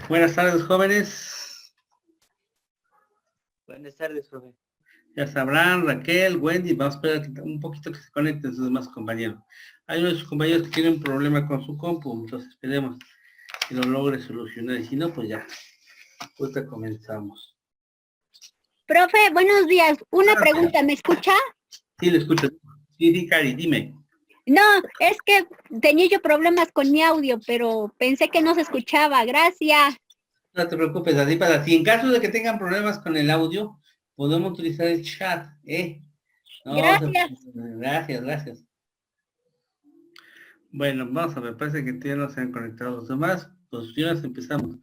Buenas tardes, jóvenes. Buenas tardes, profe. Ya sabrán, Raquel, Wendy, vamos a esperar un poquito que se conecten sus demás compañeros. Hay uno de sus compañeros que tiene un problema con su compu, entonces esperemos que lo logre solucionar. Y si no, pues ya, ahorita comenzamos. Profe, buenos días. Una pregunta, ¿me escucha? Sí, le escucho. Sí, Cari, dime. No, es que tenía yo problemas con mi audio, pero pensé que no se escuchaba. Gracias. No te preocupes, así para si en caso de que tengan problemas con el audio, podemos utilizar el chat, ¿eh? No, Gracias. gracias. Bueno, vamos a ver, parece que todavía no se han conectado los demás, pues ya nos empezamos.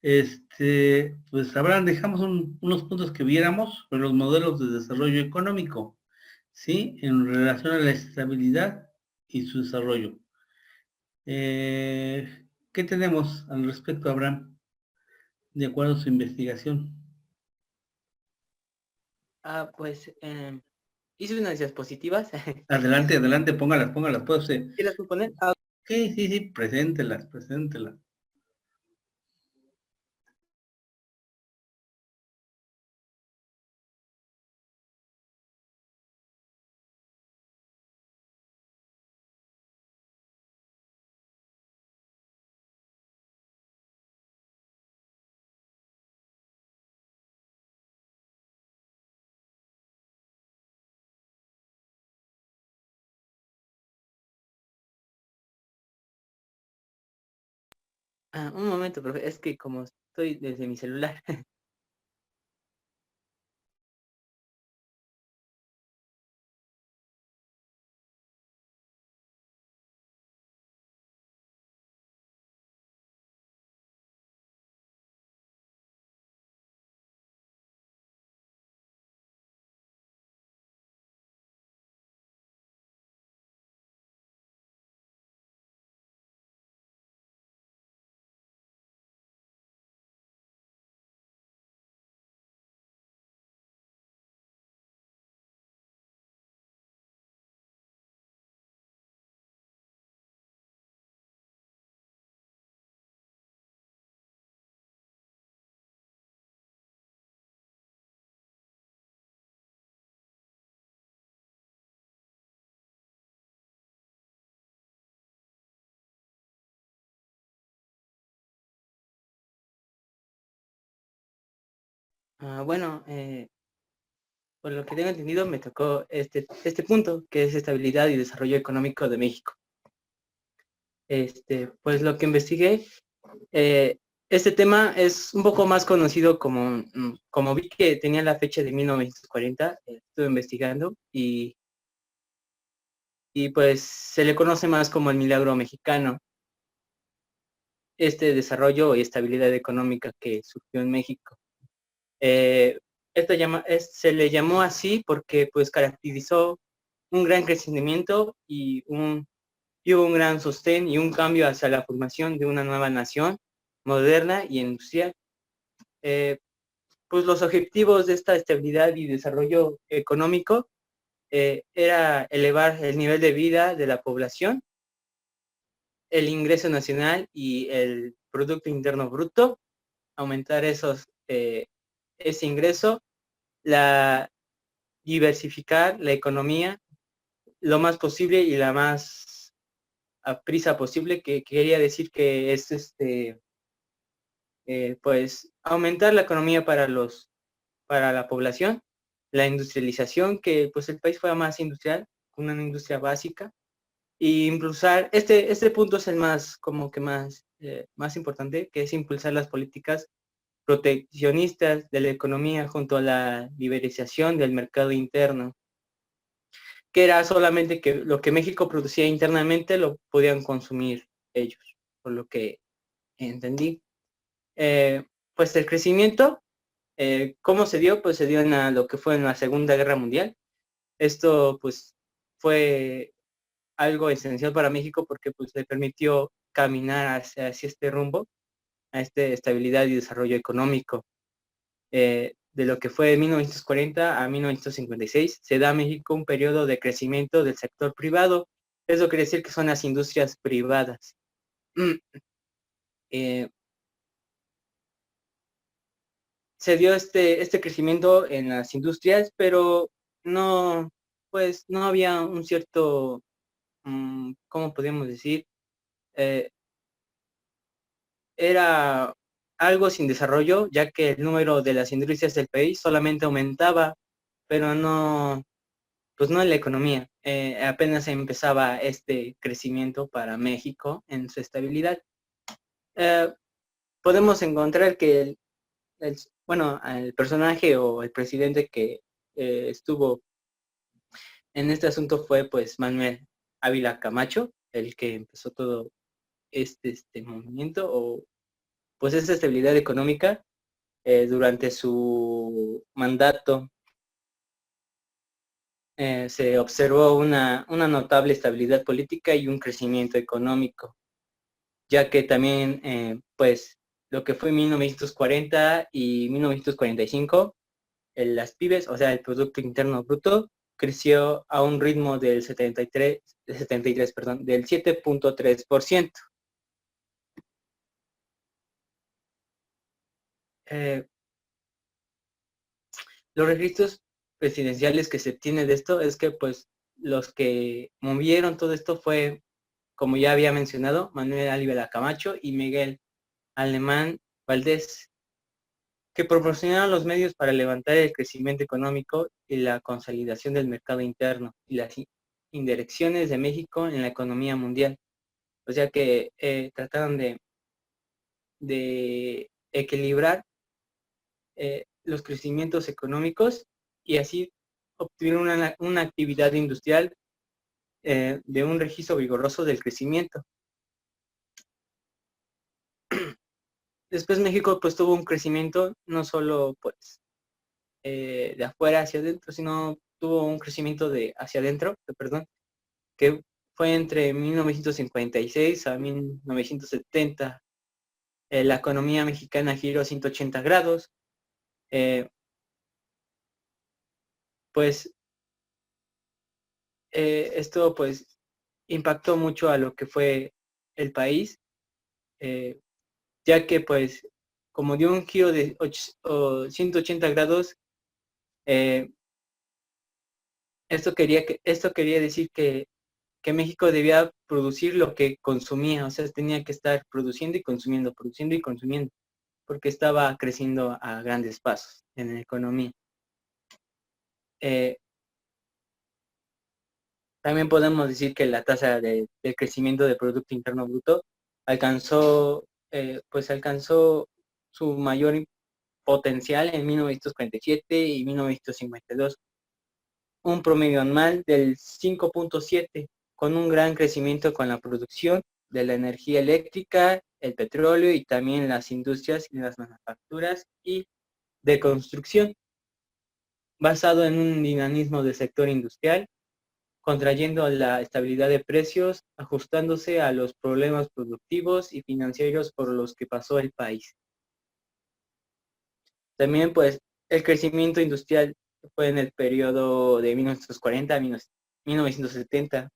Pues Abraham, dejamos unos puntos que viéramos sobre los modelos de desarrollo económico, ¿sí? En relación a la estabilidad y su desarrollo. ¿Qué tenemos al respecto, Abraham, de acuerdo a su investigación? Pues hice unas diapositivas. Adelante, póngalas, puede ser. ¿Quieres suponer? Sí, preséntelas. Un momento, profe. Es que como estoy desde mi celular. Bueno, por lo que tengo entendido, me tocó este punto, que es estabilidad y desarrollo económico de México. Pues lo que investigué, este tema es un poco más conocido como vi que tenía la fecha de 1940, estuve investigando y pues se le conoce más como el milagro mexicano, este desarrollo y estabilidad económica que surgió en México. Se le llamó así porque pues caracterizó un gran crecimiento y hubo un gran sostén y un cambio hacia la formación de una nueva nación moderna y industrial. Pues los objetivos de esta estabilidad y desarrollo económico era elevar el nivel de vida de la población, el ingreso nacional y el Producto Interno Bruto, aumentar ese ingreso, diversificar la economía lo más posible y la más a prisa posible, que quería decir que es pues aumentar la economía para la población, la industrialización, que pues el país fuera más industrial, una industria básica, y impulsar, este punto es el más, como que más importante, que es impulsar las políticas proteccionistas de la economía junto a la liberalización del mercado interno, que era solamente que lo que México producía internamente lo podían consumir ellos, por lo que entendí. Pues el crecimiento, ¿cómo se dio? Pues se dio en lo que fue en la Segunda Guerra Mundial. Esto pues fue algo esencial para México porque pues le permitió caminar hacia este rumbo, a esta estabilidad y desarrollo económico. De lo que fue de 1940 a 1956, se da a México un periodo de crecimiento del sector privado. Eso quiere decir que son las industrias privadas. se dio este crecimiento en las industrias, pero no, pues no había un cierto, ¿cómo podríamos decir? Eh, Era algo sin desarrollo, ya que el número de las industrias del país solamente aumentaba, pero no, pues no en la economía. Apenas empezaba este crecimiento para México en su estabilidad. Eh, Podemos encontrar que bueno, el personaje o el presidente que estuvo en este asunto fue pues Manuel Ávila Camacho, el que empezó todo este movimiento o pues esa estabilidad económica durante su mandato. Se observó una notable estabilidad política y un crecimiento económico, ya que también, pues, lo que fue 1940 y 1945, las PIBs, o sea, el Producto Interno Bruto, creció a un ritmo del 73, perdón, del 7.3%. Eh, los registros presidenciales que se tiene de esto es que, pues, los que movieron todo esto fue, como ya había mencionado, Manuel Ávila Camacho y Miguel Alemán Valdés, que proporcionaron los medios para levantar el crecimiento económico y la consolidación del mercado interno y las indirecciones de México en la economía mundial. O sea que trataron de equilibrar los crecimientos económicos y así obtuvieron una actividad industrial de un registro vigoroso del crecimiento. Después México pues tuvo un crecimiento no solo pues de afuera hacia adentro, sino tuvo un crecimiento de hacia adentro, perdón, que fue entre 1956 a 1970. La economía mexicana giró 180 grados. Pues esto pues impactó mucho a lo que fue el país, eh, ya que pues como dio un giro de 180 grados, eh, esto quería decir que México debía producir lo que consumía, o sea, tenía que estar produciendo y consumiendo, porque estaba creciendo a grandes pasos en la economía. Eh, También podemos decir que la tasa de crecimiento del Producto Interno Bruto alcanzó su mayor potencial en 1947 y 1952, un promedio anual del 5.7, con un gran crecimiento con la producción de la energía eléctrica, el petróleo y también las industrias y las manufacturas y de construcción, basado en un dinamismo del sector industrial, contrayendo la estabilidad de precios, ajustándose a los problemas productivos y financieros por los que pasó el país. También, pues, el crecimiento industrial fue en el periodo de 1940 a 1970,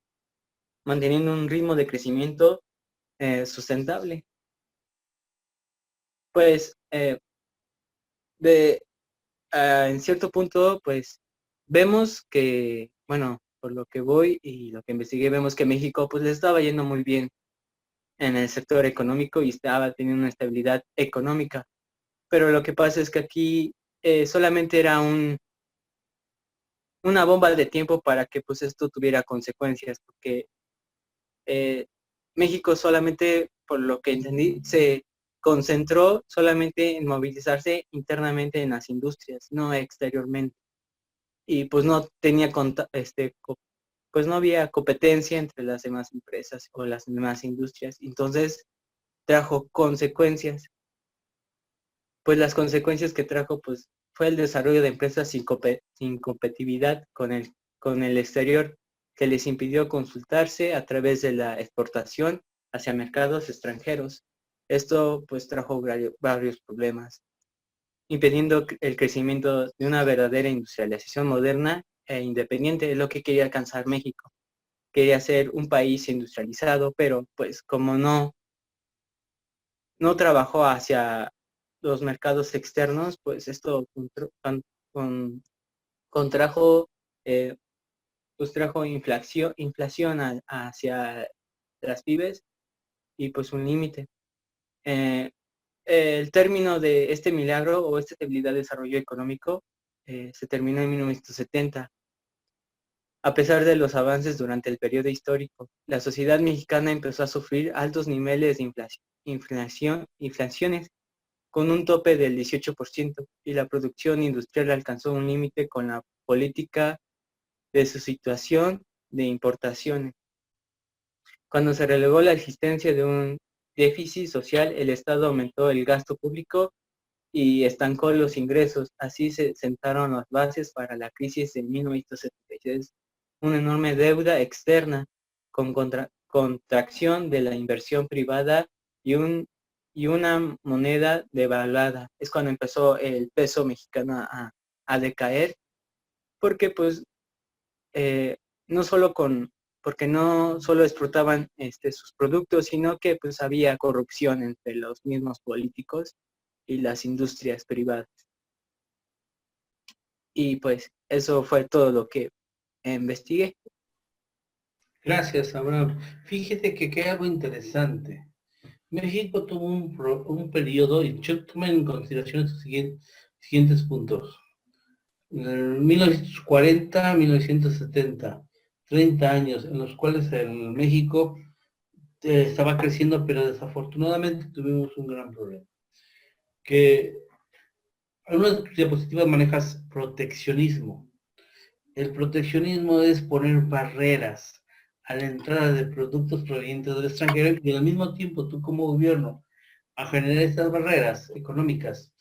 manteniendo un ritmo de crecimiento sustentable. Pues, en cierto punto, pues, vemos que, bueno, por lo que voy y lo que investigué, vemos que México, pues, le estaba yendo muy bien en el sector económico y estaba teniendo una estabilidad económica. Pero lo que pasa es que aquí solamente era una bomba de tiempo para que pues esto tuviera consecuencias, porque México solamente, por lo que entendí, se concentró solamente en movilizarse internamente en las industrias, no exteriormente. Y pues no tenía pues no había competencia entre las demás empresas o las demás industrias. Entonces trajo consecuencias. Pues las consecuencias que trajo pues fue el desarrollo de empresas sin competitividad con el exterior, que les impidió consultarse a través de la exportación hacia mercados extranjeros. Esto pues trajo varios problemas, impidiendo el crecimiento de una verdadera industrialización moderna e independiente. Es lo que quería alcanzar México. Quería ser un país industrializado, pero pues como no trabajó hacia los mercados externos, pues esto contrajo, pues trajo inflación hacia las pymes y pues un límite. El término de este milagro o esta estabilidad de desarrollo económico se terminó en 1970. A pesar de los avances durante el periodo histórico, la sociedad mexicana empezó a sufrir altos niveles de inflaciones con un tope del 18%, y la producción industrial alcanzó un límite con la política de su situación de importaciones. Cuando se relegó la existencia de un déficit social, el Estado aumentó el gasto público y estancó los ingresos. Así se sentaron las bases para la crisis de 1976, una enorme deuda externa con contracción de la inversión privada y una moneda devaluada. Es cuando empezó el peso mexicano a decaer, porque pues no solo porque no solo explotaban sus productos, sino que pues había corrupción entre los mismos políticos y las industrias privadas. Y pues eso fue todo lo que investigué. Gracias, Abraham. Fíjate que hay algo interesante. México tuvo un periodo, y yo tomé en consideración estos siguientes puntos. En 1940 a 1970, 30 años en los cuales el México estaba creciendo, pero desafortunadamente tuvimos un gran problema. Que en una diapositiva manejas proteccionismo. El proteccionismo es poner barreras a la entrada de productos provenientes del extranjero y al mismo tiempo tú como gobierno, a generar estas barreras económicas,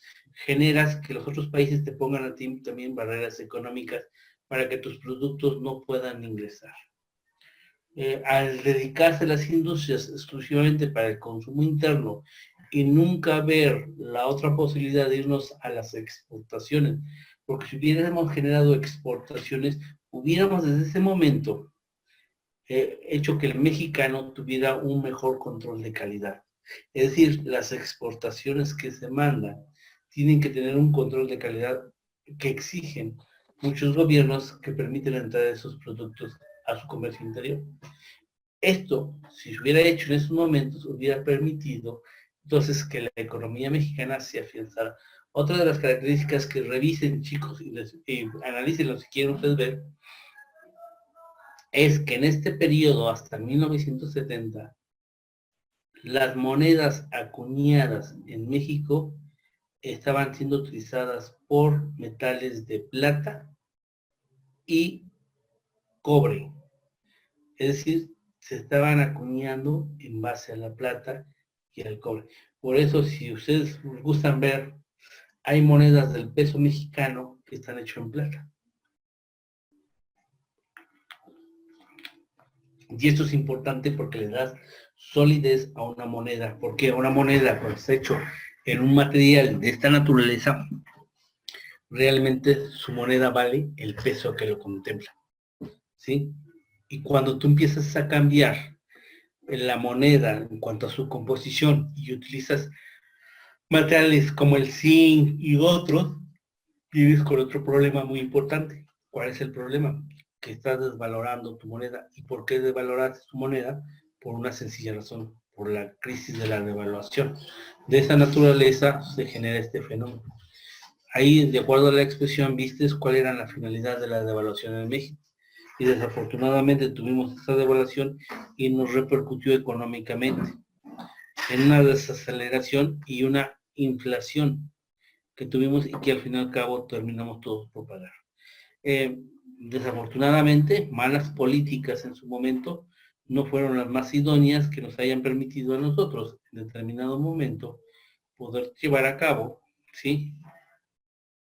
generas que los otros países te pongan a ti también barreras económicas para que tus productos no puedan ingresar. Al dedicarse a las industrias exclusivamente para el consumo interno y nunca ver la otra posibilidad de irnos a las exportaciones, porque si hubiéramos generado exportaciones, hubiéramos desde ese momento hecho que el mexicano tuviera un mejor control de calidad. Es decir, las exportaciones que se mandan tienen que tener un control de calidad que exigen muchos gobiernos que permiten la entrada de esos productos a su comercio interior. Esto, si se hubiera hecho en esos momentos, hubiera permitido entonces que la economía mexicana se afianzara. Otra de las características que revisen, chicos, y analícenlo si quieren ustedes ver, es que en este periodo, hasta 1970, las monedas acuñadas en México estaban siendo utilizadas por metales de plata y cobre. Es decir, se estaban acuñando en base a la plata y al cobre. Por eso, si ustedes gustan ver, hay monedas del peso mexicano que están hechas en plata. Y esto es importante porque le das solidez a una moneda, porque una moneda cuando está hecho en un material de esta naturaleza, realmente su moneda vale el peso que lo contempla, ¿sí? Y cuando tú empiezas a cambiar la moneda en cuanto a su composición y utilizas materiales como el zinc y otros, vives con otro problema muy importante. ¿Cuál es el problema? Que estás desvalorando tu moneda. ¿Y por qué desvaloras tu moneda? Por una sencilla razón, por la crisis de la devaluación. De esa naturaleza se genera este fenómeno. Ahí, de acuerdo a la expresión, vistes cuál era la finalidad de la devaluación en México. Y desafortunadamente tuvimos esta devaluación y nos repercutió económicamente en una desaceleración y una inflación que tuvimos y que al fin y al cabo terminamos todos por pagar. Desafortunadamente, malas políticas en su momento no fueron las más idóneas que nos hayan permitido a nosotros en determinado momento poder llevar a cabo, ¿sí?,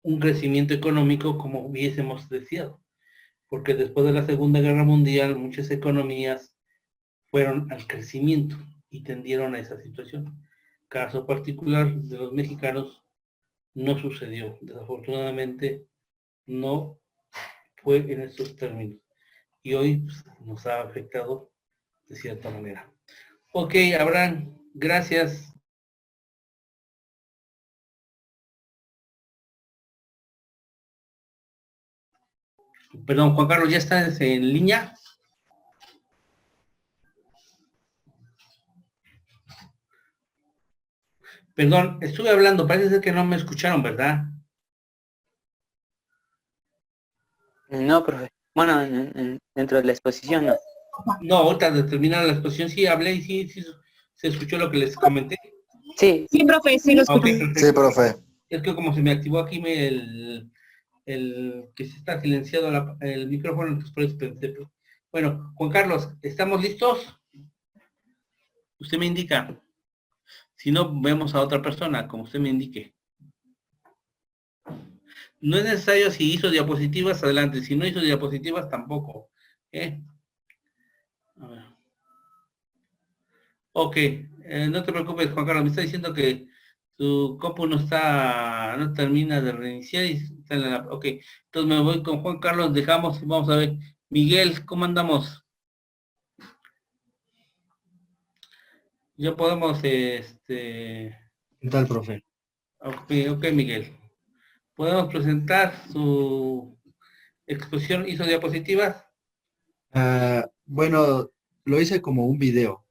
un crecimiento económico como hubiésemos deseado. Porque después de la Segunda Guerra Mundial muchas economías fueron al crecimiento y tendieron a esa situación. Caso particular de los mexicanos no sucedió. Desafortunadamente no fue en estos términos. Y hoy pues, nos ha afectado de cierta manera. Ok, Abraham, gracias. Perdón, Juan Carlos, ¿ya estás en línea? Perdón, estuve hablando, parece ser que no me escucharon, ¿verdad? No, profe. Bueno, dentro de la exposición no. No, ahorita de terminar la exposición sí hablé y sí se escuchó lo que les comenté. Sí, Sí, profe, sí lo Ok, escucho. perfecto. Sí, profe. Es que como se me activó aquí el que se está silenciado el micrófono, entonces por eso pensé. Bueno, Juan Carlos, ¿estamos listos? Usted me indica. Si no, vemos a otra persona, como usted me indique. No es necesario si hizo diapositivas, adelante. Si no hizo diapositivas, tampoco. ¿Eh? A ver. Ok, no te preocupes, Juan Carlos. Me está diciendo que tu compu no termina de reiniciar y está en la... Ok, entonces me voy con Juan Carlos, dejamos y vamos a ver. Miguel, ¿cómo andamos? Ya podemos, ¿Qué tal, profe? ok, Miguel. ¿Podemos presentar su exposición? ¿Hizo diapositivas? Bueno, lo hice como un video.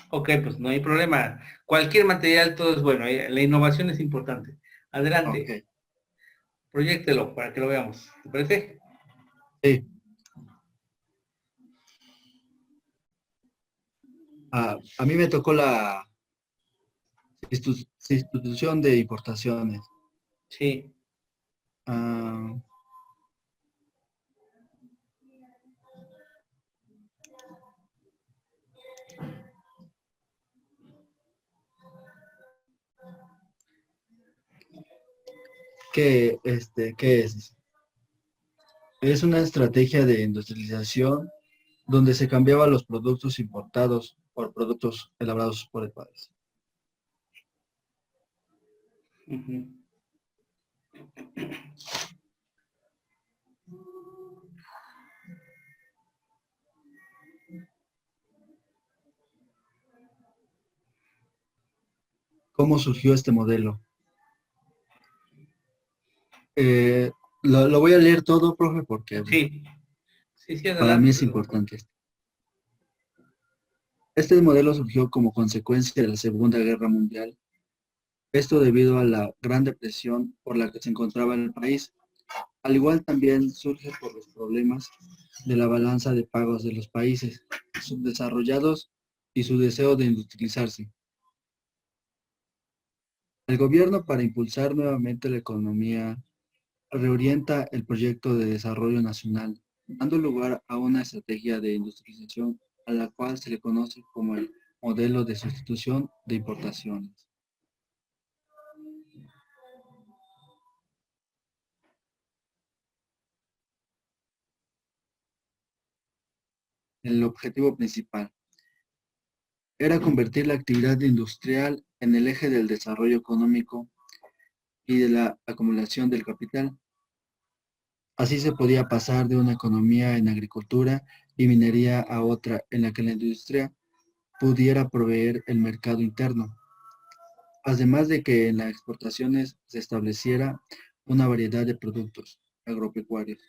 Ok, pues no hay problema. Cualquier material, todo es bueno. La innovación es importante. Adelante, Ok. proyéctelo para que lo veamos. ¿Te parece? Sí. A mí me tocó la sustitución de importaciones. Sí. Ah, ¿qué es? Es una estrategia de industrialización donde se cambiaban los productos importados por productos elaborados por el país. Ujú. ¿Cómo surgió este modelo? Eh, lo voy a leer todo, profe, porque Sí, sí, para mí adelante. es importante. Este modelo surgió como consecuencia de la Segunda Guerra Mundial, esto debido a la Gran Depresión por la que se encontraba el país. Al igual también surge por los problemas de la balanza de pagos de los países subdesarrollados y su deseo de industrializarse. El gobierno, para impulsar nuevamente la economía, reorienta el proyecto de desarrollo nacional, dando lugar a una estrategia de industrialización a la cual se le conoce como el modelo de sustitución de importaciones. El objetivo principal era convertir la actividad industrial en el eje del desarrollo económico y de la acumulación del capital. Así se podía pasar de una economía en agricultura y minería a otra en la que la industria pudiera proveer el mercado interno. Además de que en las exportaciones se estableciera una variedad de productos agropecuarios.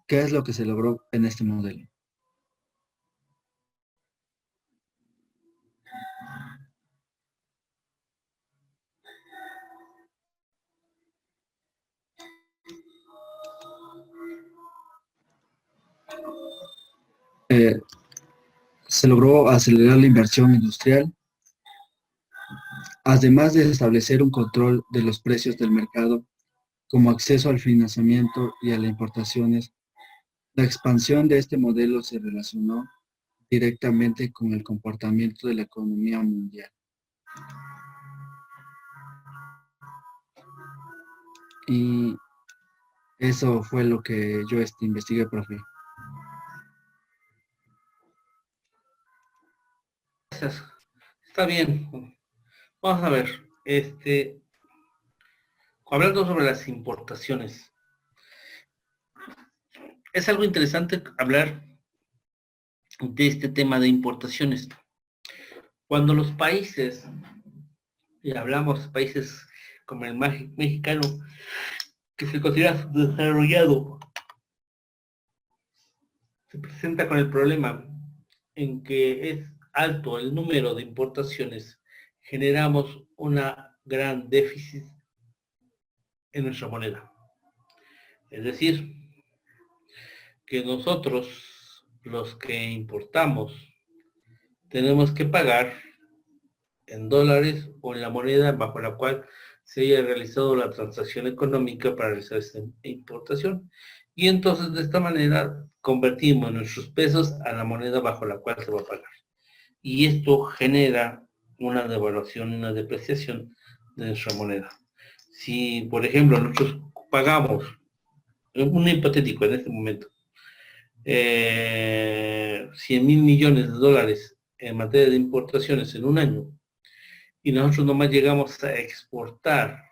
¿Qué es lo que se logró en este modelo? Eh, Se logró acelerar la inversión industrial, además de establecer un control de los precios del mercado, como acceso al financiamiento y a las importaciones. La expansión de este modelo se relacionó directamente con el comportamiento de la economía mundial. Y eso fue lo que yo investigué, profe. Gracias. Está bien. Vamos a ver. Hablando sobre las importaciones. Es algo interesante hablar de este tema de importaciones. Cuando los países, y hablamos de países como el mexicano, que se considera desarrollado, se presenta con el problema en que es alto el número de importaciones, generamos una gran déficit en nuestra moneda. Es decir, que nosotros, los que importamos, tenemos que pagar en dólares o en la moneda bajo la cual se haya realizado la transacción económica para realizar esta importación. Y entonces de esta manera convertimos nuestros pesos a la moneda bajo la cual se va a pagar. Y esto genera una devaluación, una depreciación de nuestra moneda. Si, por ejemplo, nosotros pagamos, un hipotético en este momento, 100.000 millones de dólares en materia de importaciones en un año, y nosotros nomás llegamos a exportar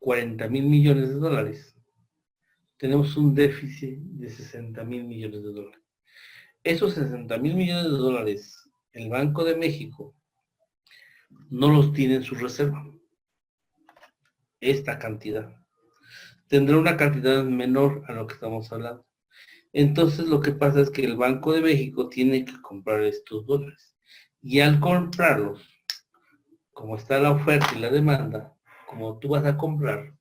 40.000 millones de dólares, tenemos un déficit de 60.000 millones de dólares. Esos 60.000 millones de dólares, el Banco de México no los tiene en su reserva. Esta cantidad tendrá una cantidad menor a lo que estamos hablando. Entonces lo que pasa es que el Banco de México tiene que comprar estos dólares. Y al comprarlos, como está la oferta y la demanda, como tú vas a comprar,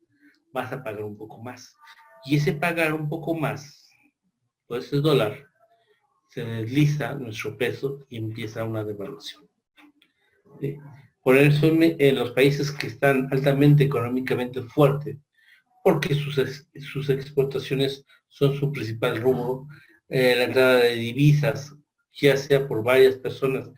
vas a pagar un poco más. Y ese pagar un poco más, por ese dólar, se desliza nuestro peso y empieza una devaluación. ¿Sí? Por eso en los países que están altamente económicamente fuertes, porque sus exportaciones son su principal rubro, la entrada de divisas, ya sea por varias personas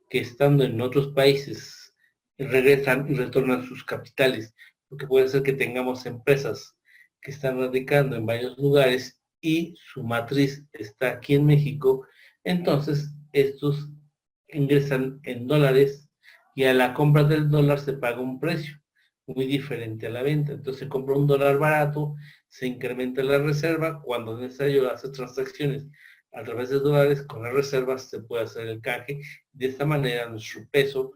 que estando en otros países regresan y retornan sus capitales, porque puede ser que tengamos empresas que están radicando en varios lugares y su matriz está aquí en México, entonces estos ingresan en dólares y a la compra del dólar se paga un precio muy diferente a la venta. Entonces se compra un dólar barato, se incrementa la reserva, cuando es necesario hacer transacciones a través de dólares, con las reservas se puede hacer el canje. De esta manera nuestro peso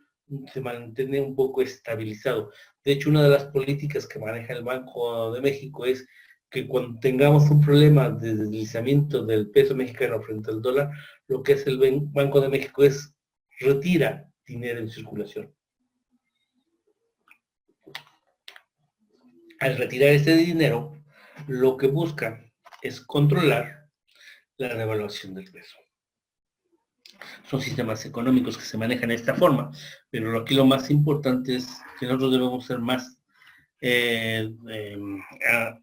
se mantiene un poco estabilizado. De hecho, una de las políticas que maneja el Banco de México es que cuando tengamos un problema de deslizamiento del peso mexicano frente al dólar, lo que hace el Banco de México es retira dinero en circulación. Al retirar ese dinero, lo que busca es controlar la devaluación del peso. Son sistemas económicos que se manejan de esta forma, pero aquí lo más importante es que nosotros debemos ser más, en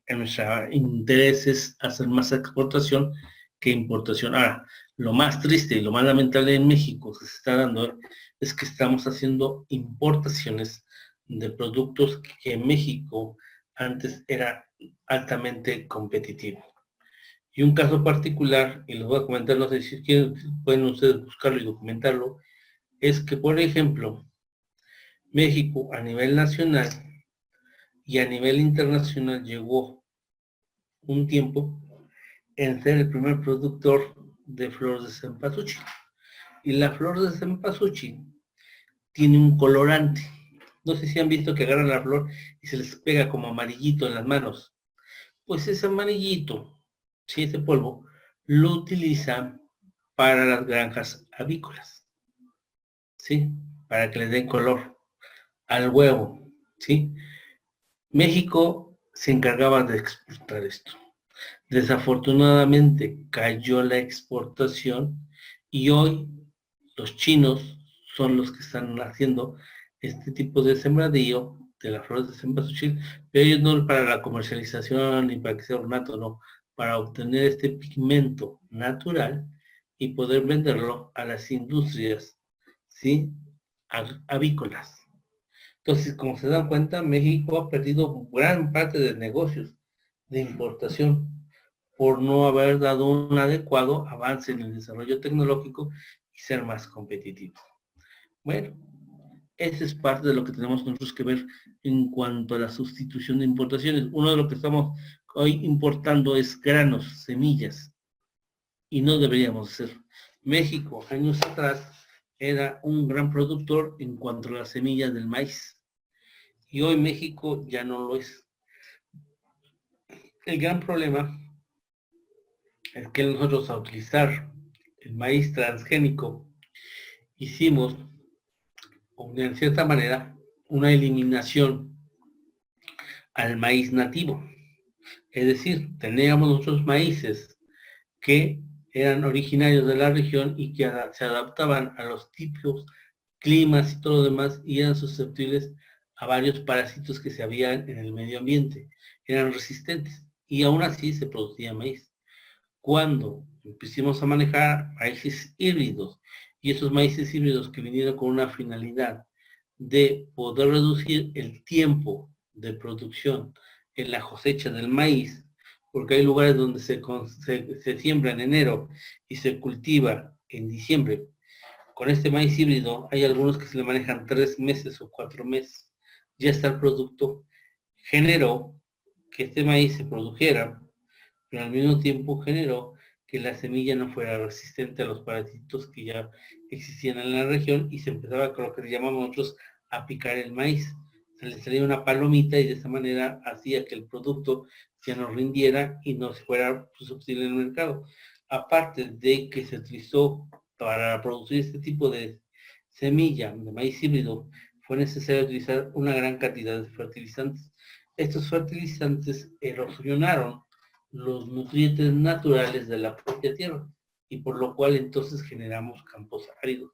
nuestro interés es hacer más exportación que importación. Ahora, lo más triste y lo más lamentable en México que se está dando es que estamos haciendo importaciones de productos que en México antes era altamente competitivo. Y un caso particular, y lo voy a comentar, no sé si quieren, pueden ustedes buscarlo y documentarlo, es que, por ejemplo, México a nivel nacional y a nivel internacional llegó un tiempo en ser el primer productor de flor de cempasúchil. Y la flor de cempasúchil tiene un colorante. No sé si han visto que agarran la flor y se les pega como amarillito en las manos. Pues ese amarillito, sí, ese polvo, lo utilizan para las granjas avícolas, ¿sí? Para que les den color al huevo, ¿sí? México se encargaba de exportar esto. Desafortunadamente cayó la exportación y hoy los chinos son los que están haciendo este tipo de sembradío de las flores de cempasúchil, pero ellos no para la comercialización ni para que sea ornato, no, para obtener este pigmento natural y poder venderlo a las industrias, ¿sí? Avícolas. Entonces, como se dan cuenta, México ha perdido gran parte de negocios de importación por no haber dado un adecuado avance en el desarrollo tecnológico y ser más competitivo. Bueno, esa es parte de lo que tenemos nosotros que ver en cuanto a la sustitución de importaciones. Uno de lo que estamos hoy importando es granos, semillas, y no deberíamos hacerlo. México, años atrás, era un gran productor en cuanto a las semillas del maíz. Y hoy México ya no lo es. El gran problema es que nosotros al utilizar el maíz transgénico hicimos, de cierta manera, una eliminación al maíz nativo. Es decir, teníamos otros maíces que eran originarios de la región y que se adaptaban a los tipos, climas y todo lo demás y eran susceptibles a varios parásitos que se habían en el medio ambiente. Eran resistentes y aún así se producía maíz. Cuando empezamos a manejar maíces híbridos y esos maíces híbridos que vinieron con una finalidad de poder reducir el tiempo de producción en la cosecha del maíz, porque hay lugares donde se siembra en enero y se cultiva en diciembre. Con este maíz híbrido hay algunos que se le manejan 3 meses o 4 meses. Ya está el producto. Generó que este maíz se produjera, pero al mismo tiempo generó que la semilla no fuera resistente a los parásitos que ya existían en la región y se empezaba con lo que llamamos nosotros a picar el maíz. Se le salía una palomita y de esa manera hacía que el producto ya no rindiera y no fuera susceptible en el mercado. Aparte de que se utilizó para producir este tipo de semilla de maíz híbrido, fue necesario utilizar una gran cantidad de fertilizantes. Estos fertilizantes erosionaron los nutrientes naturales de la propia tierra y por lo cual entonces generamos campos áridos.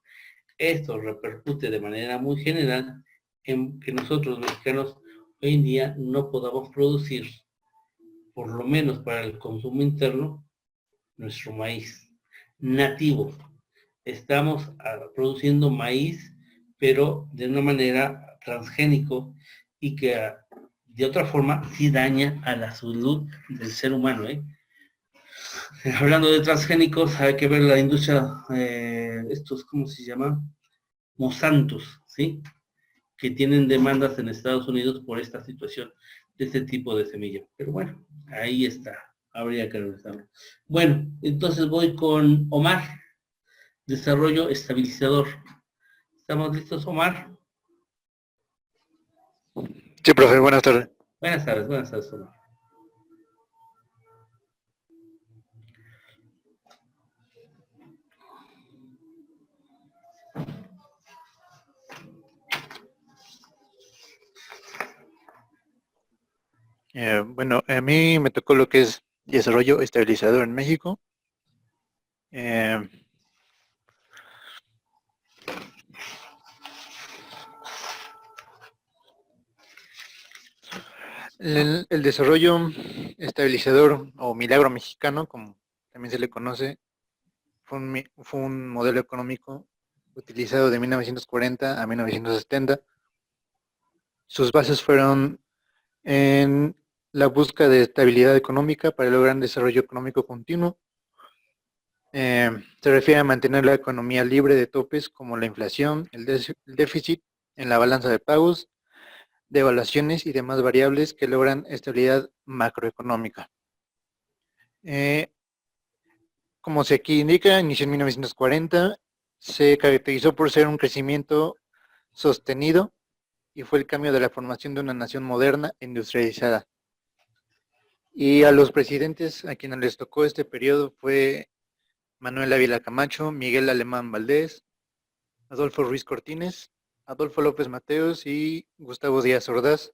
Esto repercute de manera muy general en que nosotros mexicanos hoy en día no podamos producir, por lo menos para el consumo interno, nuestro maíz nativo. Estamos produciendo maíz, pero de una manera transgénico y que de otra forma sí daña a la salud del ser humano. Hablando de transgénicos, hay que ver la industria, estos, ¿cómo se llaman? Monsantos, ¿sí? Que tienen demandas en Estados Unidos por esta situación de este tipo de semilla. Pero bueno, ahí está. Habría que revisarlo. Bueno, entonces voy con Omar, desarrollo estabilizador. ¿Estamos listos, Omar? Sí, profe, buenas tardes. Buenas tardes, Omar. Bueno, a mí me tocó lo que es desarrollo estabilizador en México. El desarrollo estabilizador o milagro mexicano, como también se le conoce, fue un modelo económico utilizado de 1940 a 1970. Sus bases fueron en la búsqueda de estabilidad económica para lograr un desarrollo económico continuo. Se refiere a mantener la economía libre de topes como la inflación, el déficit en la balanza de pagos, devaluaciones y demás variables que logran estabilidad macroeconómica. Como se aquí indica, inició en 1940, se caracterizó por ser un crecimiento sostenido y fue el cambio de la formación de una nación moderna e industrializada. Y a los presidentes a quienes les tocó este periodo fue Manuel Ávila Camacho, Miguel Alemán Valdés, Adolfo Ruiz Cortines, Adolfo López Mateos y Gustavo Díaz Ordaz.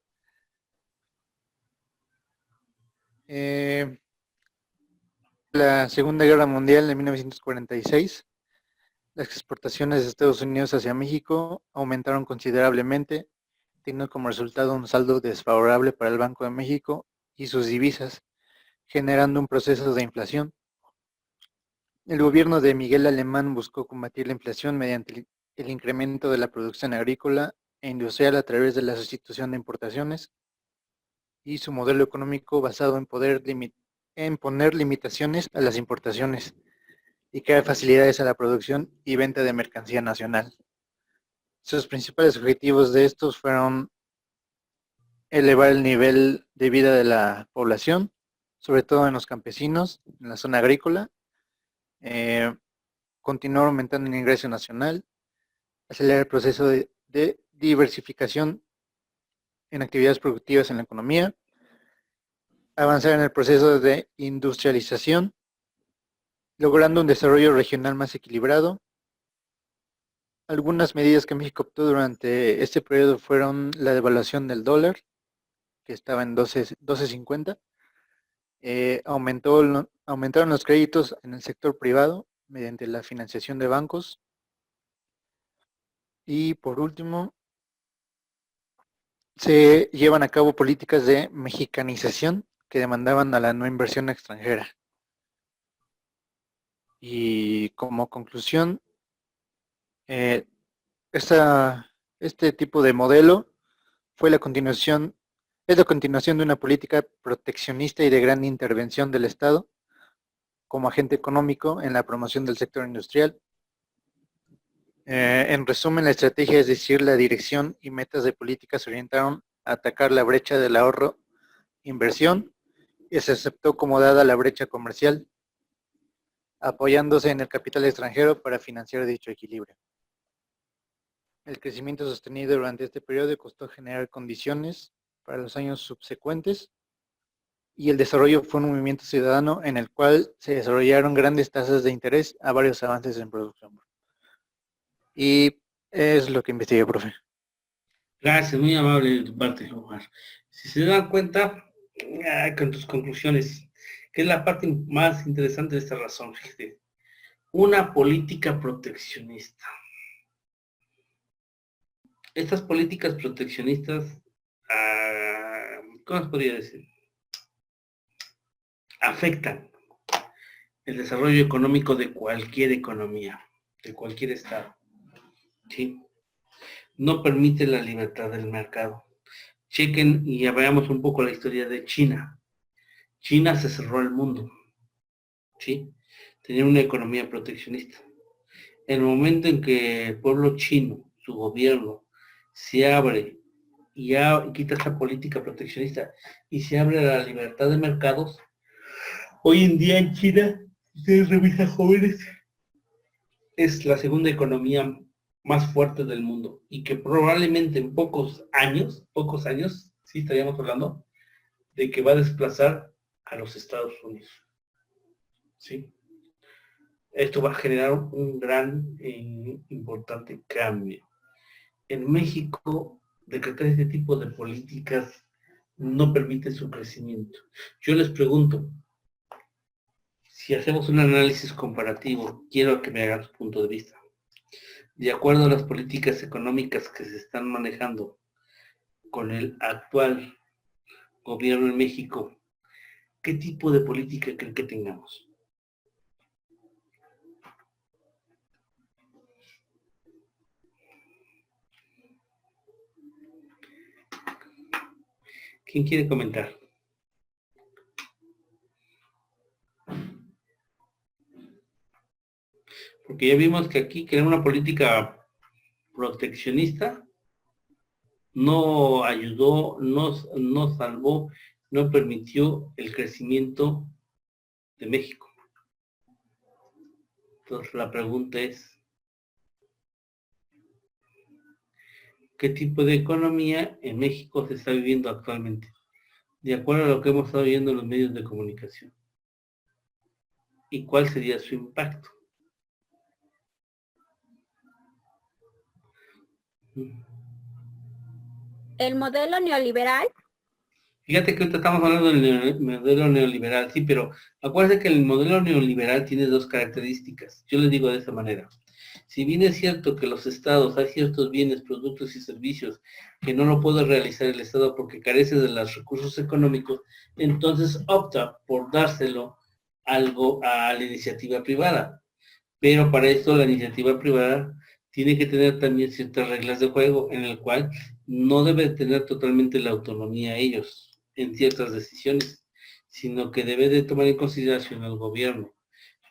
La Segunda Guerra Mundial de 1946, las exportaciones de Estados Unidos hacia México aumentaron considerablemente, teniendo como resultado un saldo desfavorable para el Banco de México y sus divisas, generando un proceso de inflación. El gobierno de Miguel Alemán buscó combatir la inflación mediante el incremento de la producción agrícola e industrial a través de la sustitución de importaciones y su modelo económico basado en poner limitaciones a las importaciones y crear facilidades a la producción y venta de mercancía nacional. Sus principales objetivos de estos fueron elevar el nivel de vida de la población, sobre todo en los campesinos, en la zona agrícola, continuar aumentando el ingreso nacional, acelerar el proceso de diversificación en actividades productivas en la economía, avanzar en el proceso de industrialización, logrando un desarrollo regional más equilibrado. Algunas medidas que México optó durante este periodo fueron la devaluación del dólar, que estaba en 12.50, aumentaron los créditos en el sector privado mediante la financiación de bancos, y por último, se llevan a cabo políticas de mexicanización que demandaban a la no inversión extranjera. Y como conclusión, este tipo de modelo es la continuación de una política proteccionista y de gran intervención del Estado como agente económico en la promoción del sector industrial. En resumen, la estrategia, es decir, la dirección y metas de política, se orientaron a atacar la brecha del ahorro inversión, y se aceptó como dada la brecha comercial, apoyándose en el capital extranjero para financiar dicho equilibrio. El crecimiento sostenido durante este periodo costó generar condiciones para los años subsecuentes, y el desarrollo fue un movimiento ciudadano en el cual se desarrollaron grandes tasas de interés a varios avances en producción. Y es lo que investigué, profe. Gracias, muy amable de tu parte, Omar. Si se dan cuenta, con tus conclusiones, que es la parte más interesante de esta razón, fíjate, una política proteccionista. Estas políticas proteccionistas, ¿cómo se podría decir? Afectan el desarrollo económico de cualquier economía, de cualquier estado, ¿sí? No permite la libertad del mercado. Chequen y ya veamos un poco la historia de China. China se cerró al mundo, ¿sí? Tenía una economía proteccionista. En el momento en que el pueblo chino, su gobierno, se abre y ya quita esta política proteccionista y se abre a la libertad de mercados, hoy en día en China, ustedes revisan, jóvenes, es la segunda economía más fuerte del mundo y que probablemente en pocos años, sí estaríamos hablando de que va a desplazar a los Estados Unidos. ¿Sí? Esto va a generar un gran e importante cambio. En México, decretar este tipo de políticas no permite su crecimiento. Yo les pregunto, si hacemos un análisis comparativo, quiero que me hagan su punto de vista. De acuerdo a las políticas económicas que se están manejando con el actual gobierno en México, ¿qué tipo de política creen que tengamos? ¿Quién quiere comentar? Porque ya vimos que aquí crear una política proteccionista no ayudó, no salvó, no permitió el crecimiento de México. Entonces la pregunta es, ¿qué tipo de economía en México se está viviendo actualmente? De acuerdo a lo que hemos estado viendo en los medios de comunicación. ¿Y cuál sería su impacto? El modelo neoliberal. Fíjate que ahorita estamos hablando del modelo neoliberal, sí, pero acuérdense que el modelo neoliberal tiene dos características. Yo les digo de esta manera. Si bien es cierto que los estados hay ciertos bienes, productos y servicios que no lo puede realizar el estado porque carece de los recursos económicos, entonces opta por dárselo algo a la iniciativa privada. Pero para esto la iniciativa privada tiene que tener también ciertas reglas de juego en el cual no debe tener totalmente la autonomía ellos en ciertas decisiones, sino que debe de tomar en consideración al gobierno.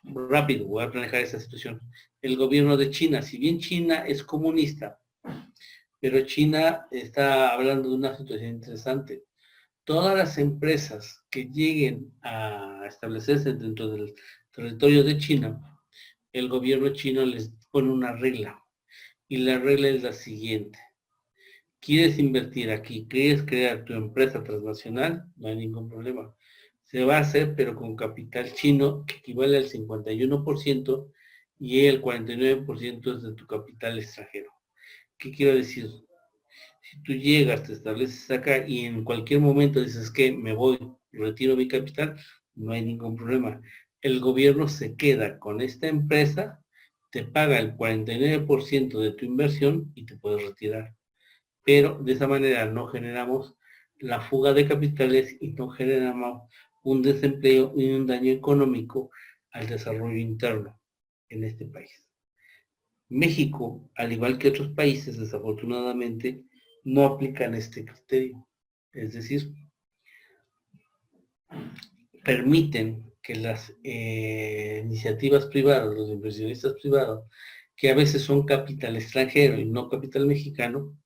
Rápido, voy a manejar esta situación. El gobierno de China, si bien China es comunista, pero China está hablando de una situación interesante. Todas las empresas que lleguen a establecerse dentro del territorio de China, el gobierno chino les pone una regla. Y la regla es la siguiente. ¿Quieres invertir aquí? ¿Quieres crear tu empresa transnacional? No hay ningún problema. Se va a hacer, pero con capital chino, que equivale al 51%, y el 49% es de tu capital extranjero. ¿Qué quiero decir? Si tú llegas, te estableces acá y en cualquier momento dices que me voy, retiro mi capital, no hay ningún problema. El gobierno se queda con esta empresa, te paga el 49% de tu inversión y te puedes retirar. Pero de esa manera no generamos la fuga de capitales y no generamos un desempleo y un daño económico al desarrollo interno en este país. México, al igual que otros países, desafortunadamente, no aplican este criterio. Es decir, permiten que las iniciativas privadas, los inversionistas privados, que a veces son capital extranjero y no capital mexicano,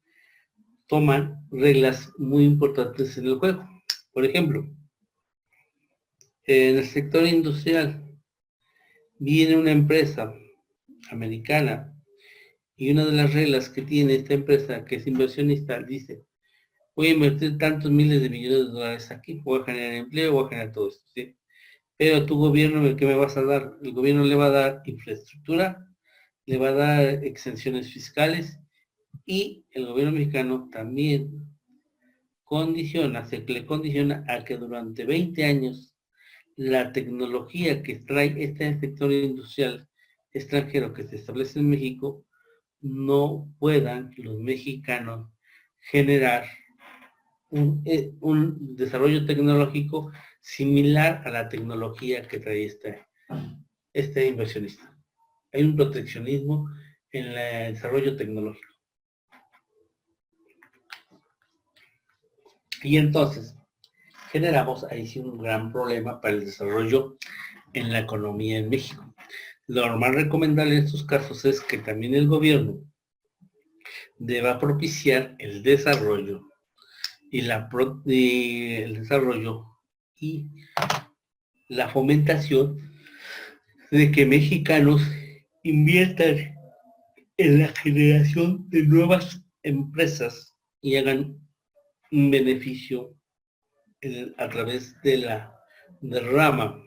toman reglas muy importantes en el juego. Por ejemplo, en el sector industrial viene una empresa americana y una de las reglas que tiene esta empresa, que es inversionista, dice: voy a invertir tantos miles de millones de dólares aquí, voy a generar empleo, voy a generar todo esto, ¿sí? Pero tu gobierno, ¿qué me vas a dar? El gobierno le va a dar infraestructura, le va a dar exenciones fiscales, y el gobierno mexicano también le condiciona a que durante 20 años la tecnología que trae este sector industrial extranjero que se establece en México, no puedan los mexicanos generar un desarrollo tecnológico similar a la tecnología que trae este inversionista. Hay un proteccionismo en el desarrollo tecnológico. Y entonces generamos ahí sí un gran problema para el desarrollo en la economía en México. Lo normal recomendable en estos casos es que también el gobierno deba propiciar el desarrollo y la fomentación de que mexicanos inviertan en la generación de nuevas empresas y hagan un beneficio a través de la derrama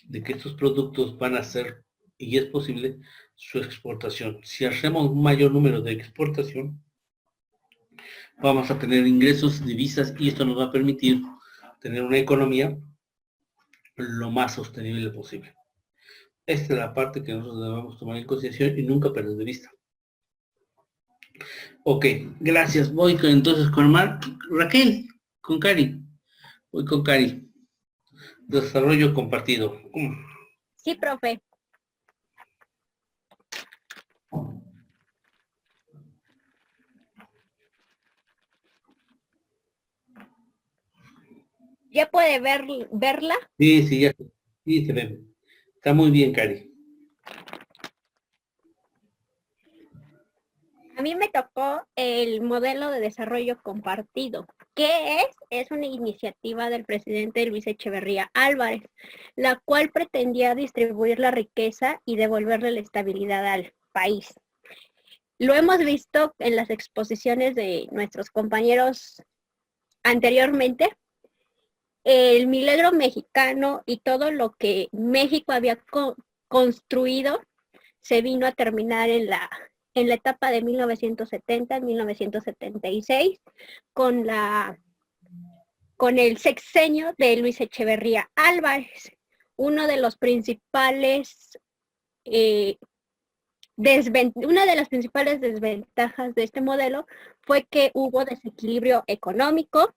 de que estos productos van a ser, y es posible, su exportación. Si hacemos un mayor número de exportación, vamos a tener ingresos, divisas, y esto nos va a permitir tener una economía lo más sostenible posible. Esta es la parte que nosotros debemos tomar en consideración y nunca perder de vista. Ok, gracias. Voy entonces con Raquel, con Cari. Voy con Cari. Desarrollo compartido. Sí, profe. ¿Ya puede verla? Sí, ya. Sí, se ve. Está muy bien, Cari. A mí me tocó el modelo de desarrollo compartido. ¿Qué es? Es una iniciativa del presidente Luis Echeverría Álvarez, la cual pretendía distribuir la riqueza y devolverle la estabilidad al país. Lo hemos visto en las exposiciones de nuestros compañeros anteriormente. El milagro mexicano y todo lo que México había construido se vino a terminar en la etapa de 1970, 1976, con el sexenio de Luis Echeverría Álvarez. Una de las principales desventajas de este modelo fue que hubo desequilibrio económico,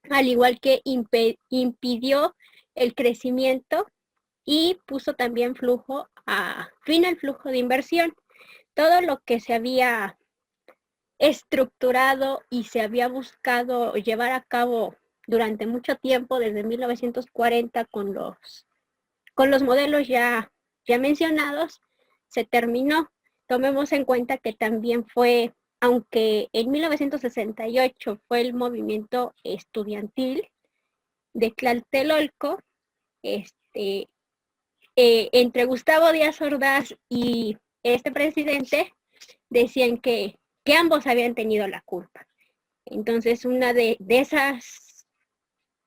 al igual que impidió el crecimiento y puso también fin al flujo de inversión. Todo lo que se había estructurado y se había buscado llevar a cabo durante mucho tiempo, desde 1940, con los modelos ya mencionados, se terminó. Tomemos en cuenta que también fue, aunque en 1968 fue el movimiento estudiantil de Tlatelolco, entre Gustavo Díaz Ordaz y este presidente, decían que ambos habían tenido la culpa. Entonces, una de esas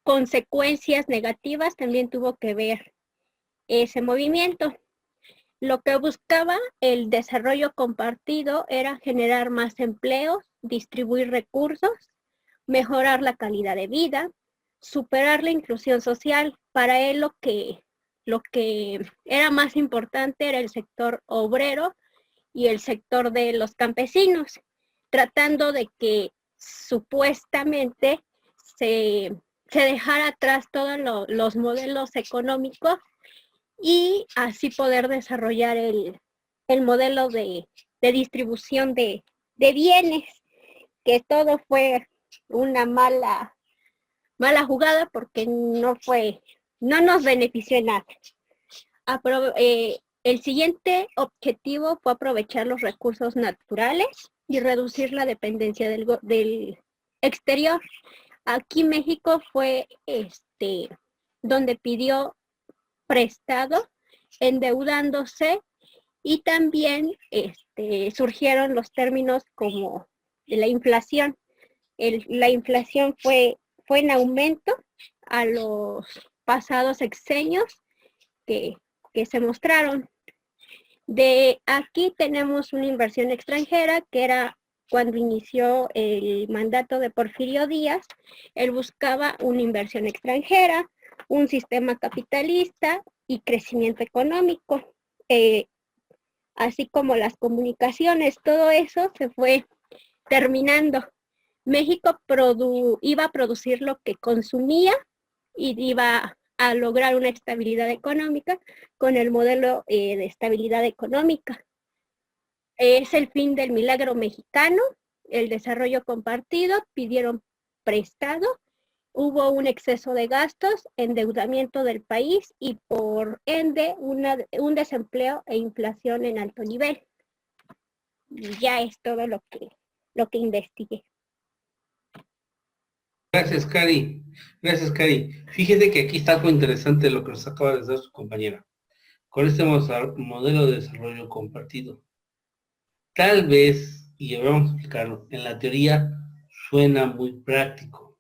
consecuencias negativas también tuvo que ver ese movimiento. Lo que buscaba el desarrollo compartido era generar más empleos, distribuir recursos, mejorar la calidad de vida, superar la inclusión social. Para él lo que era más importante era el sector obrero y el sector de los campesinos, tratando de que supuestamente se dejara atrás todos los modelos económicos y así poder desarrollar el modelo de distribución de bienes, que todo fue una mala jugada porque no nos benefició en nada. El siguiente objetivo fue aprovechar los recursos naturales y reducir la dependencia del exterior. Aquí México fue donde pidió prestado, endeudándose, y también surgieron los términos como la inflación. La inflación fue en aumento a los pasados sexenios que se mostraron. De aquí tenemos una inversión extranjera que era cuando inició el mandato de Porfirio Díaz. Él buscaba una inversión extranjera, un sistema capitalista y crecimiento económico, así como las comunicaciones. Todo eso se fue terminando. México iba a producir lo que consumía y iba a lograr una estabilidad económica con el modelo de estabilidad económica. Es el fin del milagro mexicano, el desarrollo compartido, pidieron prestado, hubo un exceso de gastos, endeudamiento del país y por ende un desempleo e inflación en alto nivel. Y ya es todo lo que investigué. Gracias, Cari. Gracias, Cari. Fíjese que aquí está algo interesante lo que nos acaba de decir su compañera. Con este modelo de desarrollo compartido. Tal vez, y vamos a explicarlo, en la teoría suena muy práctico.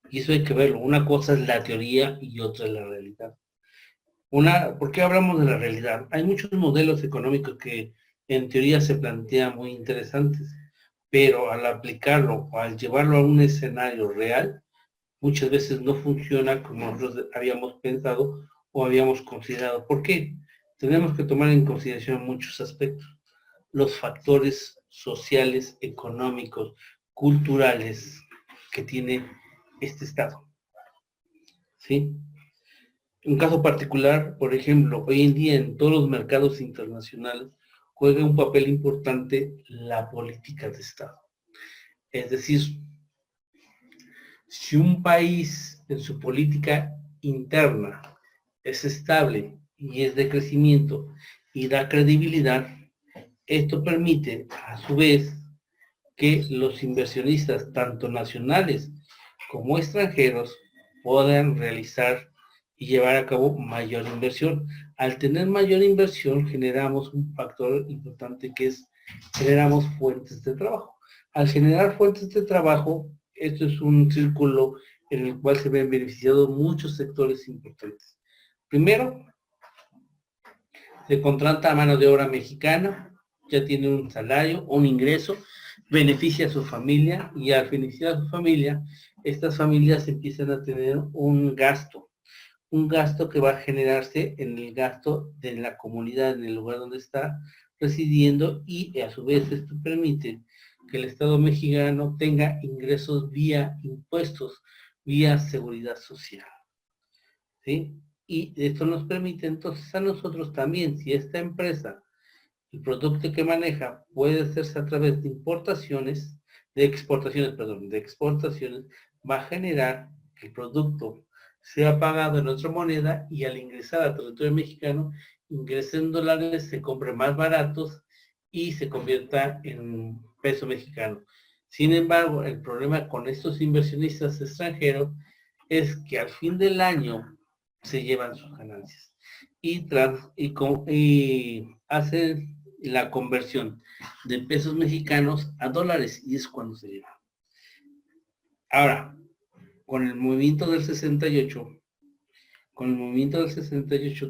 Y eso hay que verlo. Una cosa es la teoría y otra es la realidad. ¿Por qué hablamos de la realidad? Hay muchos modelos económicos que en teoría se plantean muy interesantes, pero al aplicarlo o al llevarlo a un escenario real, muchas veces no funciona como nosotros habíamos pensado o habíamos considerado. ¿Por qué? Tenemos que tomar en consideración muchos aspectos. Los factores sociales, económicos, culturales que tiene este Estado. ¿Sí? Un caso particular, por ejemplo, hoy en día en todos los mercados internacionales juega un papel importante la política de Estado. Es decir, si un país en su política interna es estable y es de crecimiento y da credibilidad, esto permite a su vez que los inversionistas, tanto nacionales como extranjeros, puedan realizar y llevar a cabo mayor inversión. Al tener mayor inversión generamos un factor importante que es generamos fuentes de trabajo. Al generar fuentes de trabajo, esto es un círculo en el cual se ven beneficiados muchos sectores importantes. Primero, se contrata a mano de obra mexicana, ya tiene un salario, un ingreso, beneficia a su familia y al beneficiar a su familia, estas familias empiezan a tener un gasto que va a generarse en el gasto de la comunidad, en el lugar donde está residiendo, y a su vez esto permite que el Estado mexicano tenga ingresos vía impuestos, vía seguridad social. ¿Sí? Y esto nos permite entonces a nosotros también, si esta empresa, el producto que maneja puede hacerse a través de exportaciones, va a generar que el producto sea pagado en otra moneda y al ingresar al territorio mexicano, ingresen dólares, se compre más baratos y se convierta en peso mexicano. Sin embargo, el problema con estos inversionistas extranjeros es que al fin del año se llevan sus ganancias y hacen la conversión de pesos mexicanos a dólares, y es cuando se lleva. Ahora, con el movimiento del 68,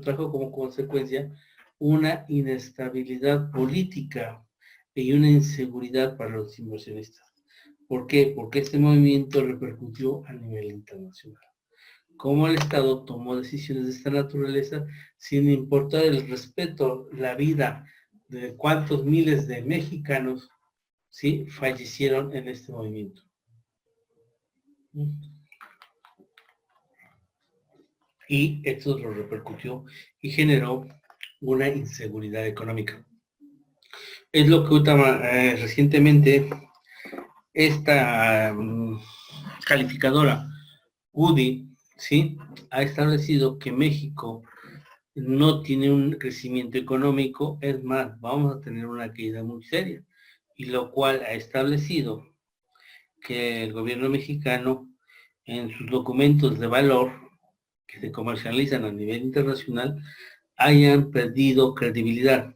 trajo como consecuencia una inestabilidad política y una inseguridad para los inversionistas. ¿Por qué? Porque este movimiento repercutió a nivel internacional. Cómo el Estado tomó decisiones de esta naturaleza sin importar el respeto, la vida de cuántos miles de mexicanos, ¿sí?, fallecieron en este movimiento. Y esto lo repercutió y generó una inseguridad económica. Es lo que recientemente esta calificadora UDI, ¿sí?, ha establecido que México no tiene un crecimiento económico, es más, vamos a tener una caída muy seria, y lo cual ha establecido que el gobierno mexicano, en sus documentos de valor que se comercializan a nivel internacional, hayan perdido credibilidad.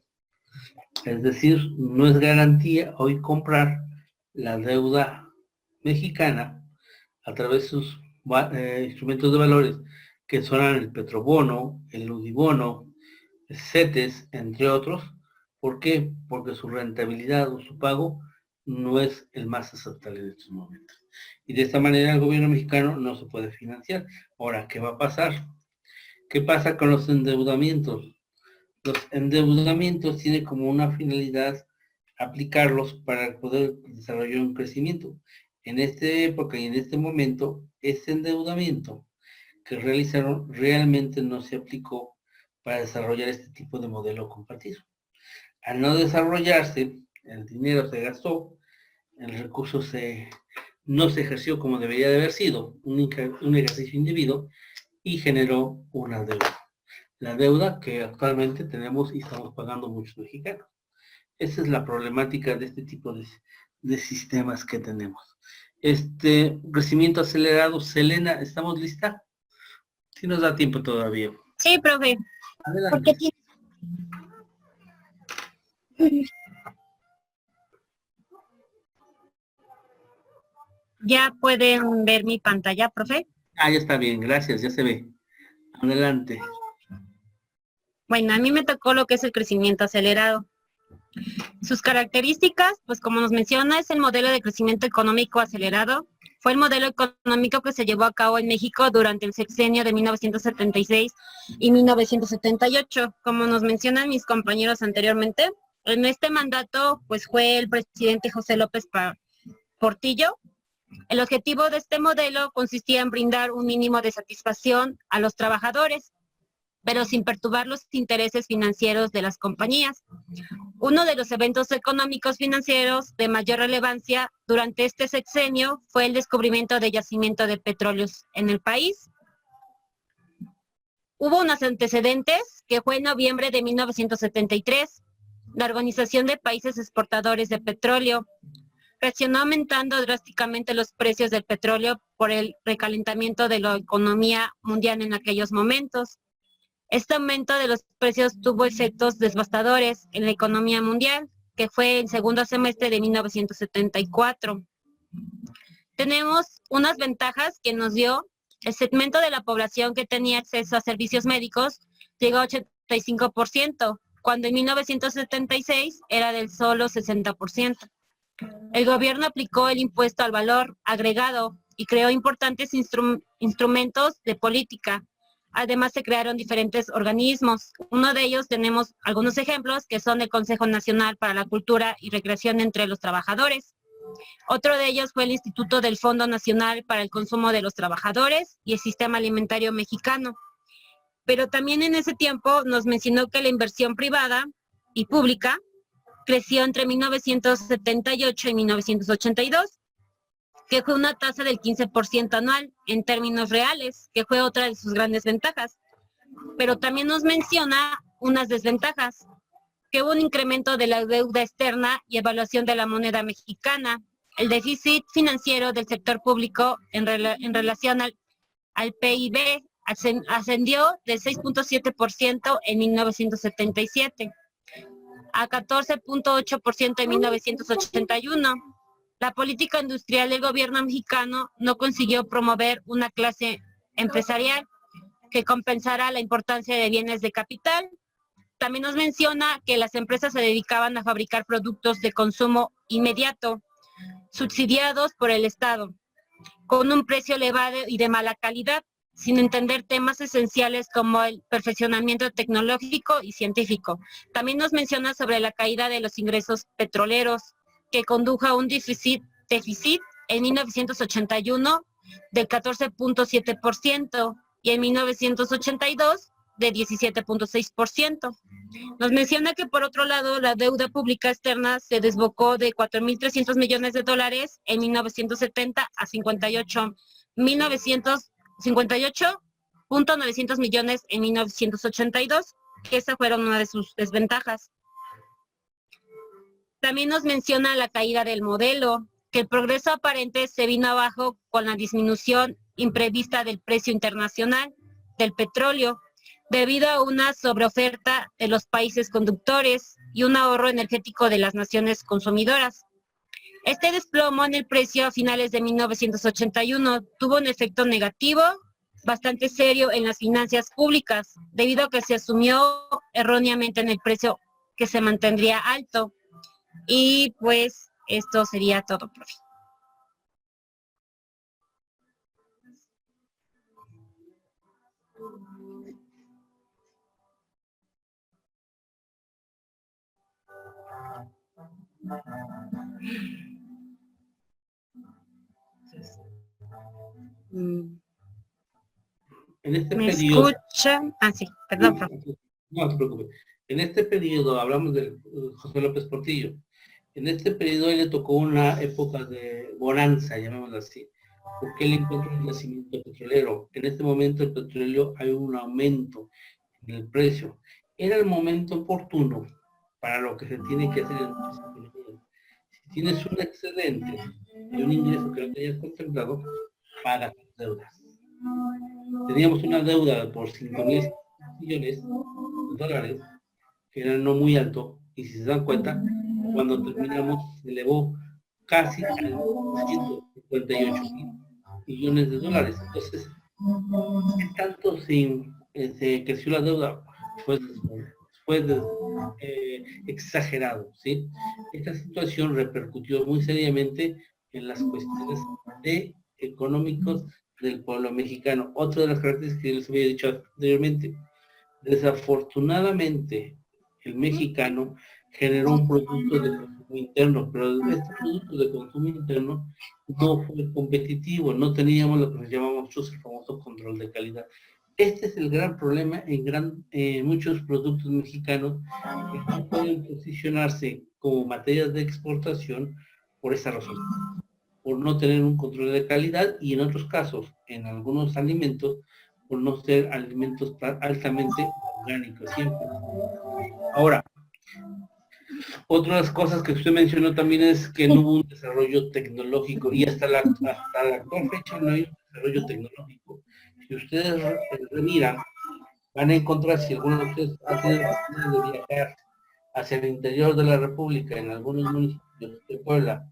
Es decir, no es garantía hoy comprar la deuda mexicana a través de sus instrumentos de valores, que son el petrobono, el udibono, el CETES, entre otros. ¿Por qué? Porque su rentabilidad o su pago no es el más aceptable en estos momentos. Y de esta manera el gobierno mexicano no se puede financiar. Ahora, ¿qué va a pasar? ¿Qué pasa con los endeudamientos? Los endeudamientos tienen como una finalidad aplicarlos para poder desarrollar un crecimiento. En esta época y en este momento, este endeudamiento que realizaron realmente no se aplicó para desarrollar este tipo de modelo compartido. Al no desarrollarse, el dinero se gastó, el recurso no se ejerció como debería de haber sido, un ejercicio indebido, y generó una deuda. La deuda que actualmente tenemos y estamos pagando muchos mexicanos. Esa es la problemática de este tipo de sistemas que tenemos. Crecimiento acelerado. Selena, ¿estamos lista? Sí nos da tiempo todavía. Sí, profe. Adelante. ¿Ya pueden ver mi pantalla, profe? Ah, ya está bien, gracias, ya se ve. Adelante. Bueno, a mí me tocó lo que es el crecimiento acelerado. Sus características, pues como nos menciona, es el modelo de crecimiento económico acelerado. Fue el modelo económico que se llevó a cabo en México durante el sexenio de 1976 y 1978. Como nos mencionan mis compañeros anteriormente, en este mandato, pues fue el presidente José López Portillo. El objetivo de este modelo consistía en brindar un mínimo de satisfacción a los trabajadores, pero sin perturbar los intereses financieros de las compañías. Uno de los eventos económicos financieros de mayor relevancia durante este sexenio fue el descubrimiento de yacimiento de petróleos en el país. Hubo unos antecedentes que fue en noviembre de 1973. La Organización de Países Exportadores de Petróleo reaccionó aumentando drásticamente los precios del petróleo por el recalentamiento de la economía mundial en aquellos momentos. Este aumento de los precios tuvo efectos devastadores en la economía mundial, que fue el segundo semestre de 1974. Tenemos unas ventajas que nos dio el segmento de la población que tenía acceso a servicios médicos, llegó a 85%, cuando en 1976 era del solo 60%. El gobierno aplicó el impuesto al valor agregado y creó importantes instrumentos de política. Además, se crearon diferentes organismos. Uno de ellos tenemos algunos ejemplos, que son el Consejo Nacional para la Cultura y Recreación entre los Trabajadores. Otro de ellos fue el Instituto del Fondo Nacional para el Consumo de los Trabajadores y el Sistema Alimentario Mexicano. Pero también en ese tiempo nos mencionó que la inversión privada y pública creció entre 1978 y 1982, que fue una tasa del 15% anual en términos reales, que fue otra de sus grandes ventajas. Pero también nos menciona unas desventajas, que hubo un incremento de la deuda externa y evaluación de la moneda mexicana. El déficit financiero del sector público en relación al PIB ascendió del 6.7% en 1977 a 14.8% en 1981. La política industrial del gobierno mexicano no consiguió promover una clase empresarial que compensara la importancia de bienes de capital. También nos menciona que las empresas se dedicaban a fabricar productos de consumo inmediato, subsidiados por el Estado, con un precio elevado y de mala calidad, sin entender temas esenciales como el perfeccionamiento tecnológico y científico. También nos menciona sobre la caída de los ingresos petroleros, que condujo a un déficit en 1981 del 14.7% y en 1982 de 17.6%. Nos menciona que, por otro lado, la deuda pública externa se desbocó de 4.300 millones de dólares en 1970 a 58.900 millones en 1982, que esa fueron una de sus desventajas. También nos menciona la caída del modelo, que el progreso aparente se vino abajo con la disminución imprevista del precio internacional del petróleo, debido a una sobreoferta de los países conductores y un ahorro energético de las naciones consumidoras. Este desplomo en el precio a finales de 1981 tuvo un efecto negativo bastante serio en las finanzas públicas, debido a que se asumió erróneamente en el precio que se mantendría alto. Y pues esto sería todo, profe. En este ¿Me periodo, escuchan? Ah, sí, perdón, profe. no te preocupes. En este periodo, hablamos de José López Portillo. En este periodo él le tocó una época de bonanza, llamémoslo así, porque él encuentra el nacimiento petrolero. En este momento el petróleo hay un aumento en el precio. Era el momento oportuno para lo que se tiene que hacer en muchas economías. Si tienes un excedente de un ingreso que no tenías contemplado, paga tus deudas. Teníamos una deuda por 5.000 millones de dólares, que era no muy alto, y si se dan cuenta, cuando terminamos se elevó casi a 158.000 millones de dólares. Entonces, ¿qué tanto se creció la deuda? Fue exagerado, ¿sí? Esta situación repercutió muy seriamente en las cuestiones económicos del pueblo mexicano. Otra de las características que les había dicho anteriormente, desafortunadamente el mexicano generó un producto de consumo interno, pero este producto de consumo interno no fue competitivo, no teníamos lo que nos llamamos nosotros el famoso control de calidad. Este es el gran problema en muchos productos mexicanos que no pueden posicionarse como materias de exportación por esa razón, por no tener un control de calidad, y en otros casos, en algunos alimentos, por no ser alimentos altamente orgánicos siempre. Ahora, otras cosas que usted mencionó también es que no hubo un desarrollo tecnológico, y hasta la actual fecha no hay un desarrollo tecnológico. Si ustedes miran, van a encontrar, si alguno de ustedes ha tenido la oportunidad de viajar hacia el interior de la República, en algunos municipios de Puebla,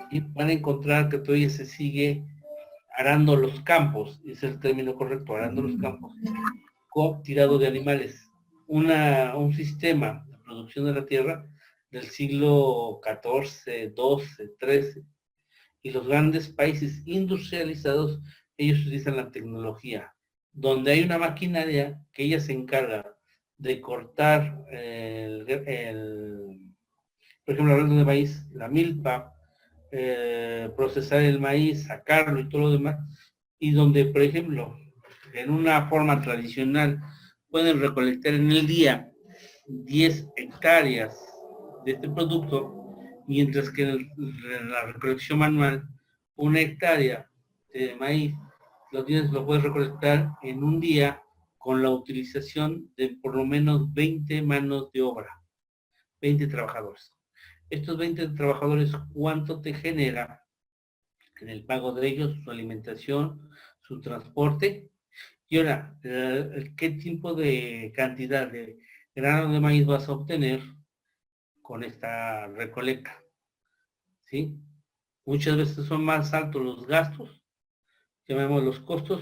y van a encontrar que todavía se sigue arando los campos, es el término correcto, arando los campos, con tirado de animales. Un sistema de producción de la tierra del siglo XIV, XII, XIII, y los grandes países industrializados, ellos utilizan la tecnología, donde hay una maquinaria que ella se encarga de cortar por ejemplo, hablando de maíz, la milpa, procesar el maíz, sacarlo y todo lo demás, y donde, por ejemplo, en una forma tradicional pueden recolectar en el día 10 hectáreas de este producto, mientras que en la recolección manual, 1 hectárea de maíz lo puedes recolectar en un día con la utilización de por lo menos 20 manos de obra, 20 trabajadores. Estos 20 trabajadores, ¿cuánto te genera en el pago de ellos, su alimentación, su transporte? Y ahora, ¿qué tipo de cantidad de grano de maíz vas a obtener con esta recolecta, ¿sí? Muchas veces son más altos los gastos, llamemos los costos,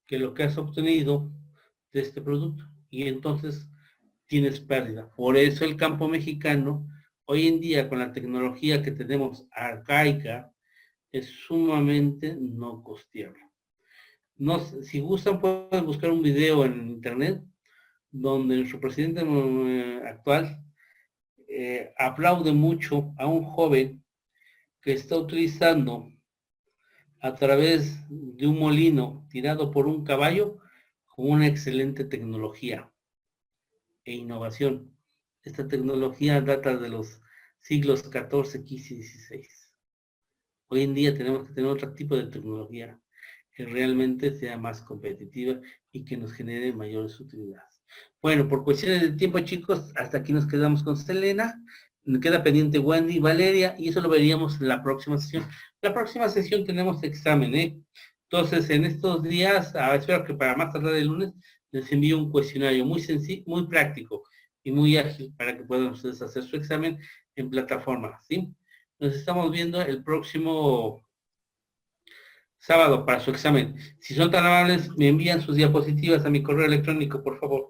que lo que has obtenido de este producto. Y entonces tienes pérdida. Por eso el campo mexicano, hoy en día, con la tecnología que tenemos arcaica, es sumamente no costeable. No, si gustan, pueden buscar un video en internet donde nuestro presidente actual aplaude mucho a un joven que está utilizando a través de un molino tirado por un caballo con una excelente tecnología e innovación. Esta tecnología data de los siglos XIV, XV y XVI. Hoy en día tenemos que tener otro tipo de tecnología que realmente sea más competitiva y que nos genere mayores utilidades. Bueno, por cuestiones de tiempo, chicos, hasta aquí nos quedamos con Selena. Me queda pendiente Wendy, Valeria, y eso lo veríamos en la próxima sesión. La próxima sesión tenemos examen, ¿eh? Entonces, en estos días, espero que para más tardar el lunes, les envío un cuestionario muy sencillo, muy práctico y muy ágil para que puedan ustedes hacer su examen en plataforma, ¿sí? Nos estamos viendo el próximo sábado para su examen. Si son tan amables, me envían sus diapositivas a mi correo electrónico, por favor.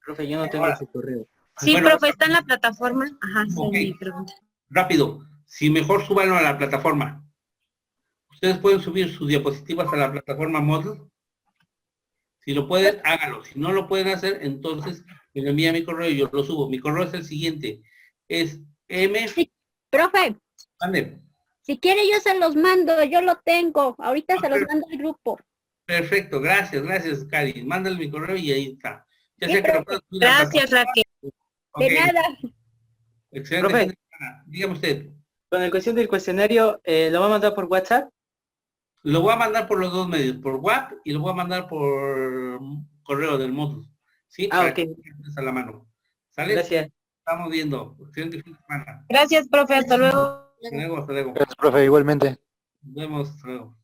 Profe, yo no tengo su correo. Sí, Bueno, profe, está en la plataforma. Ajá, sí, ok. mi pregunta. Rápido, si mejor súbanlo a la plataforma. Ustedes pueden subir sus diapositivas a la plataforma Moodle. Si lo pueden, háganlo. Si no lo pueden hacer, entonces me lo envía a mi correo y yo lo subo. Mi correo es el siguiente. Es M. Sí, profe, Mande. si quiere yo se los mando, yo lo tengo. Ahorita se los mando al grupo. Perfecto, gracias, Cari. Mándale mi correo y ahí está. Ya Sí, sé que lo profe. puedo subir a la Gracias, Raquel. plataforma. De Ok, nada. excelente Profe. fin de semana. Dígame usted. Con el cuestión del cuestionario, ¿lo va a mandar por WhatsApp? Lo voy a mandar por los dos medios, por WhatsApp y lo voy a mandar por correo del módulo. ¿Sí? Ah, Para ok. que tengas a la mano. ¿Sale? Gracias. Estamos viendo. Excelente fin de semana. Gracias, profe. Hasta luego. Hasta luego, hasta luego. Gracias, profe, igualmente. Nos vemos, hasta luego.